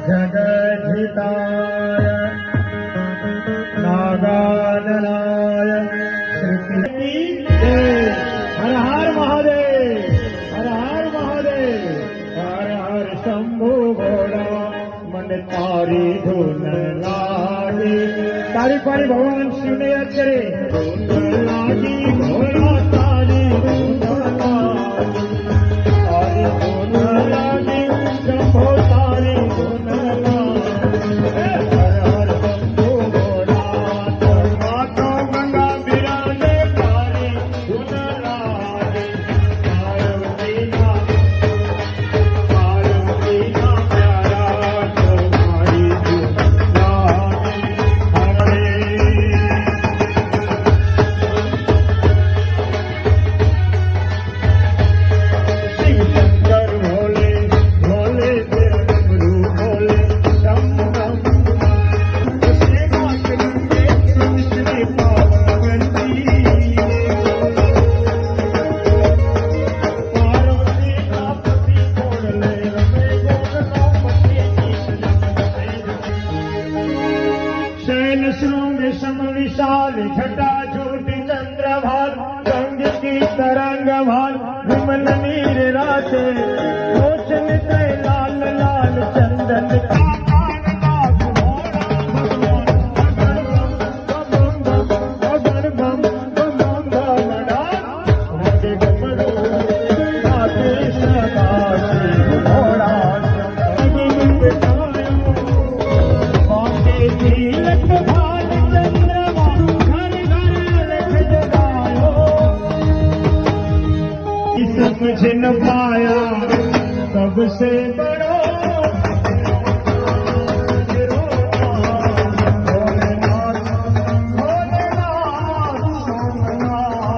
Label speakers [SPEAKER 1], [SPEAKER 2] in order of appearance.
[SPEAKER 1] जगज्जिताय नागाननाय श्रुति हर हर महादेव, हर हर महादेव, हर हर शंभु भोला। मन तारी धुन लागी, तारी पारी भगवान शिव ने याद करे। धुन लागी भोला तारी धुन लागी, तारी धुन लागी शंभो तारी धुन लागी। हर हर शंभु भोला, मातो गंगा बिराजे तारी धुन लागी। पार्वती ना प्यारा तुम्हारी धुन लागी। हरे शिव शंकर भोले भोले तेरा डमरू भोले डम डम। सेवा करेंगे कृष्ण पावन गंगी। पार्वती का पति छोड़ ले रमे गोगनो पति की शैल श्रृंग सम विशाल छटा छोटी चंद्रभाल। गंग की तरंग भाल विमल नीर राते। लोचन के लाल लाल चंदन का मान नाग घोड़ा। भगवान बम बम बम आगे डमरू नाचे सदा शिव घोड़ा। बाके तिलक भाल चंद्रमा घर घर रख जगायो। समझ न पाया सबसे बड़ो भोलेनाथ, भोलेनाथ सोमनाथ।